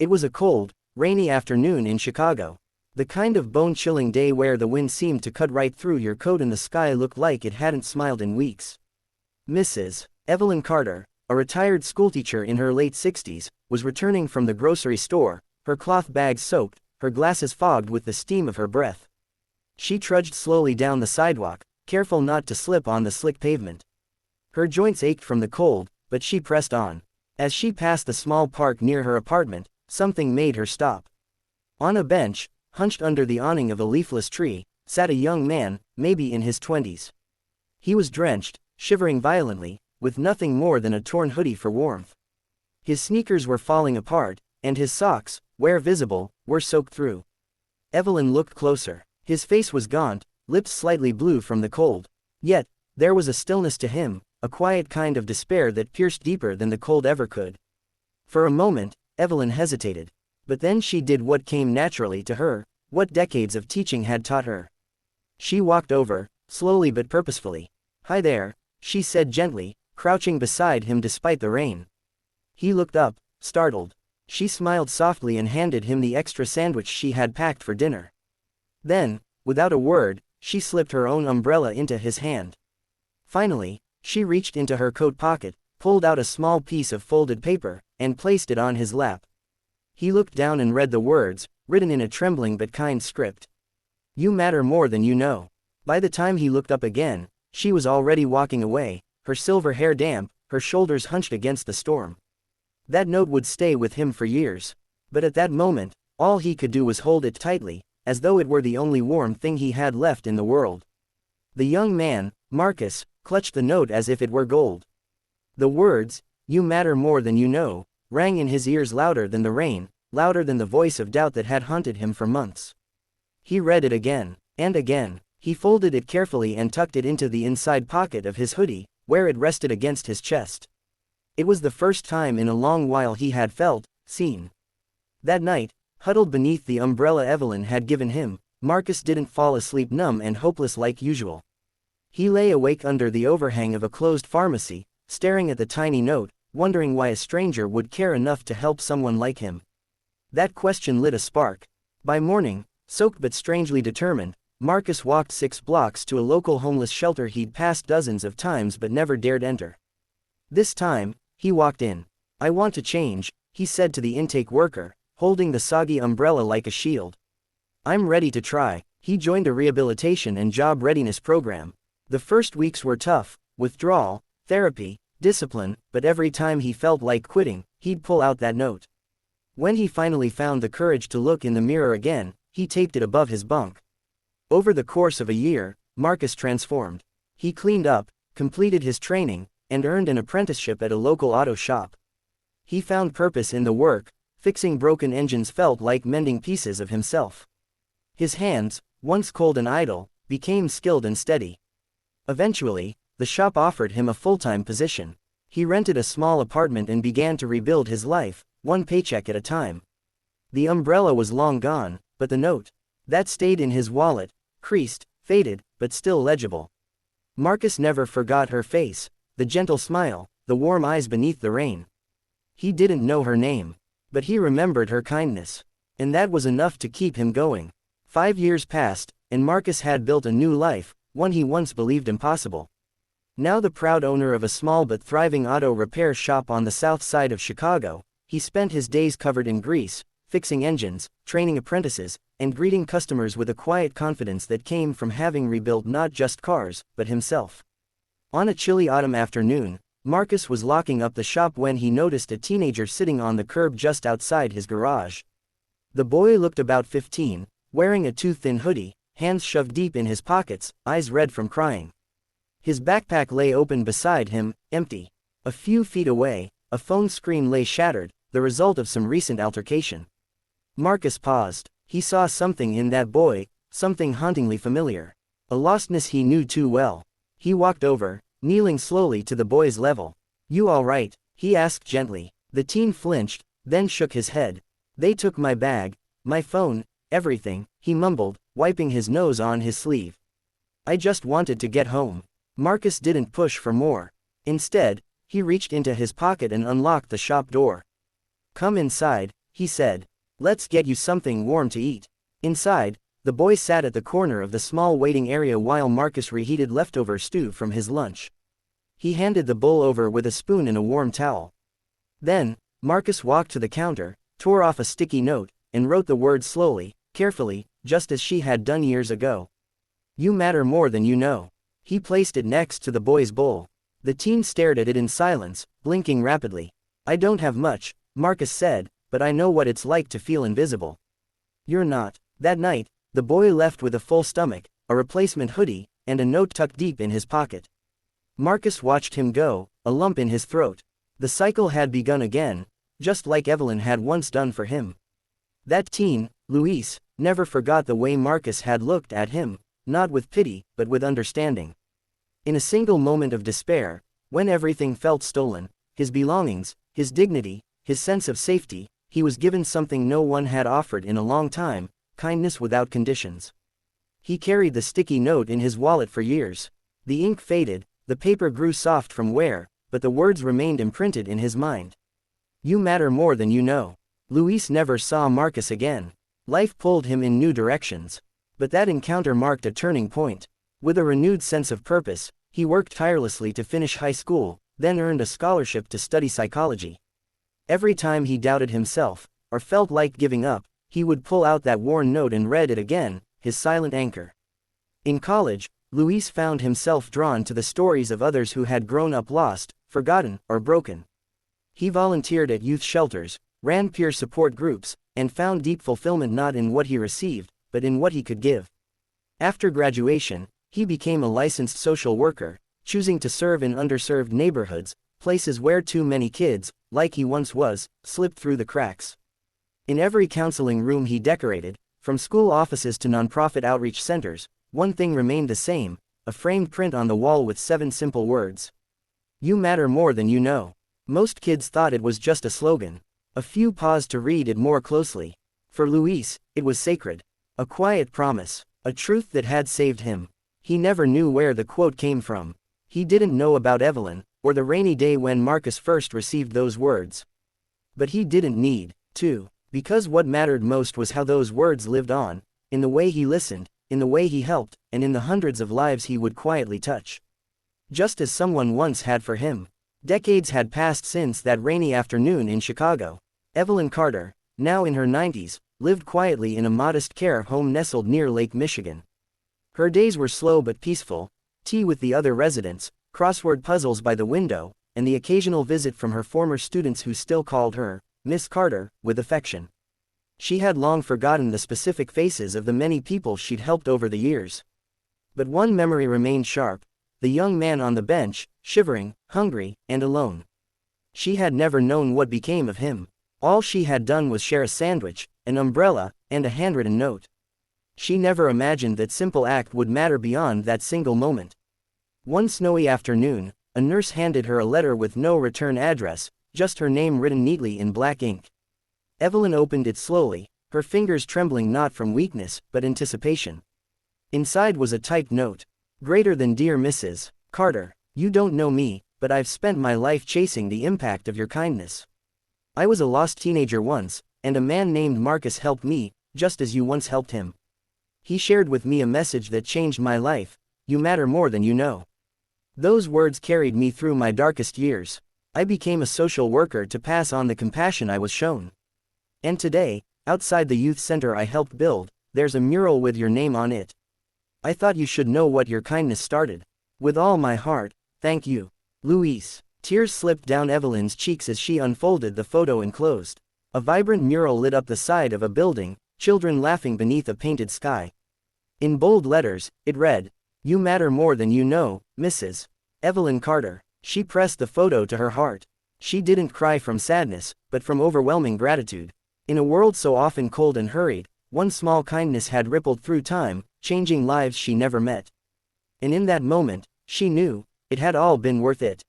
It was a cold, rainy afternoon in Chicago. The kind of bone-chilling day where the wind seemed to cut right through your coat and the sky looked like it hadn't smiled in weeks. Mrs. Evelyn Carter, a retired schoolteacher in her late 60s, was returning from the grocery store, her cloth bags soaked, her glasses fogged with the steam of her breath. She trudged slowly down the sidewalk, careful not to slip on the slick pavement. Her joints ached from the cold, but she pressed on. As she passed the small park near her apartment, something made her stop. On a bench, hunched under the awning of a leafless tree, sat a young man, maybe in his 20s. He was drenched, shivering violently, with nothing more than a torn hoodie for warmth. His sneakers were falling apart, and his socks, where visible, were soaked through. Evelyn looked closer. His face was gaunt, lips slightly blue from the cold. Yet, there was a stillness to him, a quiet kind of despair that pierced deeper than the cold ever could. For a moment, Evelyn hesitated. But then she did what came naturally to her, what decades of teaching had taught her. She walked over, slowly but purposefully. "Hi there," she said gently, crouching beside him despite the rain. He looked up, startled. She smiled softly and handed him the extra sandwich she had packed for dinner. Then, without a word, she slipped her own umbrella into his hand. Finally, she reached into her coat pocket, pulled out a small piece of folded paper, and placed it on his lap. He looked down and read the words, written in a trembling but kind script. "You matter more than you know." By the time he looked up again, she was already walking away, her silver hair damp, her shoulders hunched against the storm. That note would stay with him for years. But at that moment, all he could do was hold it tightly, as though it were the only warm thing he had left in the world. The young man, Marcus, clutched the note as if it were gold. The words, "You matter more than you know," rang in his ears louder than the rain, louder than the voice of doubt that had haunted him for months. He read it again, and again. He folded it carefully and tucked it into the inside pocket of his hoodie, where it rested against his chest. It was the first time in a long while he had felt seen. That night, huddled beneath the umbrella Evelyn had given him, Marcus didn't fall asleep numb and hopeless like usual. He lay awake under the overhang of a closed pharmacy, staring at the tiny note, wondering why a stranger would care enough to help someone like him. That question lit a spark. By morning, soaked but strangely determined, Marcus walked 6 blocks to a local homeless shelter he'd passed dozens of times but never dared enter. This time, he walked in. "I want to change," he said to the intake worker, holding the soggy umbrella like a shield. "I'm ready to try." He joined a rehabilitation and job readiness program. The first weeks were tough, withdrawal, therapy, discipline, but every time he felt like quitting, he'd pull out that note. When he finally found the courage to look in the mirror again, he taped it above his bunk. Over the course of a year, Marcus transformed. He cleaned up, completed his training, and earned an apprenticeship at a local auto shop. He found purpose in the work. Fixing broken engines felt like mending pieces of himself. His hands, once cold and idle, became skilled and steady. Eventually, the shop offered him a full-time position. He rented a small apartment and began to rebuild his life, one paycheck at a time. The umbrella was long gone, but the note, that stayed in his wallet, creased, faded, but still legible. Marcus never forgot her face, the gentle smile, the warm eyes beneath the rain. He didn't know her name, but he remembered her kindness. And that was enough to keep him going. 5 years passed, and Marcus had built a new life, one he once believed impossible. Now the proud owner of a small but thriving auto repair shop on the south side of Chicago, he spent his days covered in grease, fixing engines, training apprentices, and greeting customers with a quiet confidence that came from having rebuilt not just cars, but himself. On a chilly autumn afternoon, Marcus was locking up the shop when he noticed a teenager sitting on the curb just outside his garage. The boy looked about 15, wearing a too-thin hoodie, hands shoved deep in his pockets, eyes red from crying. His backpack lay open beside him, empty. A few feet away, a phone screen lay shattered, the result of some recent altercation. Marcus paused. He saw something in that boy, something hauntingly familiar. A lostness he knew too well. He walked over, kneeling slowly to the boy's level. "You all right?" he asked gently. The teen flinched, then shook his head. "They took my bag, my phone, everything," he mumbled, wiping his nose on his sleeve. "I just wanted to get home." Marcus didn't push for more. Instead, he reached into his pocket and unlocked the shop door. "Come inside," he said. Let's get you something warm to eat. Inside, the boy sat at the corner of the small waiting area while Marcus reheated leftover stew from his lunch. He handed the bowl over with a spoon and a warm towel. Then, Marcus walked to the counter, tore off a sticky note, and wrote the words slowly, carefully, just as she had done years ago. You matter more than you know. He placed it next to the boy's bowl. The teen stared at it in silence, blinking rapidly. I don't have much, Marcus said, but I know what it's like to feel invisible. You're not. That night, the boy left with a full stomach, a replacement hoodie, and a note tucked deep in his pocket. Marcus watched him go, a lump in his throat. The cycle had begun again, just like Evelyn had once done for him. That teen, Luis, never forgot the way Marcus had looked at him, not with pity, but with understanding. In a single moment of despair, when everything felt stolen, his belongings, his dignity, his sense of safety, he was given something no one had offered in a long time, kindness without conditions. He carried the sticky note in his wallet for years. The ink faded, the paper grew soft from wear, but the words remained imprinted in his mind. You matter more than you know. Luis never saw Marcus again. Life pulled him in new directions. But that encounter marked a turning point. With a renewed sense of purpose, he worked tirelessly to finish high school, then earned a scholarship to study psychology. Every time he doubted himself, or felt like giving up, he would pull out that worn note and read it again, his silent anchor. In college, Luis found himself drawn to the stories of others who had grown up lost, forgotten, or broken. He volunteered at youth shelters, ran peer support groups, and found deep fulfillment not in what he received, but in what he could give. After graduation, he became a licensed social worker, choosing to serve in underserved neighborhoods, places where too many kids, like he once was, slipped through the cracks. In every counseling room he decorated, from school offices to nonprofit outreach centers, one thing remained the same, a framed print on the wall with 7 simple words. You matter more than you know. Most kids thought it was just a slogan. A few paused to read it more closely. For Luis, it was sacred. A quiet promise, a truth that had saved him. He never knew where the quote came from. He didn't know about Evelyn, or the rainy day when Marcus first received those words. But he didn't need to, because what mattered most was how those words lived on, in the way he listened, in the way he helped, and in the hundreds of lives he would quietly touch. Just as someone once had for him. Decades had passed since that rainy afternoon in Chicago. Evelyn Carter, now in her 90s, lived quietly in a modest care home nestled near Lake Michigan. Her days were slow but peaceful, tea with the other residents, crossword puzzles by the window, and the occasional visit from her former students who still called her Miss Carter, with affection. She had long forgotten the specific faces of the many people she'd helped over the years. But one memory remained sharp, the young man on the bench, shivering, hungry, and alone. She had never known what became of him. All she had done was share a sandwich, an umbrella, and a handwritten note. She never imagined that simple act would matter beyond that single moment. One snowy afternoon, a nurse handed her a letter with no return address, just her name written neatly in black ink. Evelyn opened it slowly, her fingers trembling not from weakness, but anticipation. Inside was a typed note. Greater than dear Mrs. Carter, you don't know me, but I've spent my life chasing the impact of your kindness. I was a lost teenager once, and a man named Marcus helped me, just as you once helped him. He shared with me a message that changed my life. You matter more than you know. Those words carried me through my darkest years. I became a social worker to pass on the compassion I was shown. And today, outside the youth center I helped build, there's a mural with your name on it. I thought you should know what your kindness started. With all my heart, thank you. Luis. Tears slipped down Evelyn's cheeks as she unfolded the photo enclosed. A vibrant mural lit up the side of a building, children laughing beneath a painted sky. In bold letters, it read, You matter more than you know, Mrs. Evelyn Carter. She pressed the photo to her heart. She didn't cry from sadness, but from overwhelming gratitude. In a world so often cold and hurried, one small kindness had rippled through time, changing lives she never met. And in that moment, she knew, it had all been worth it.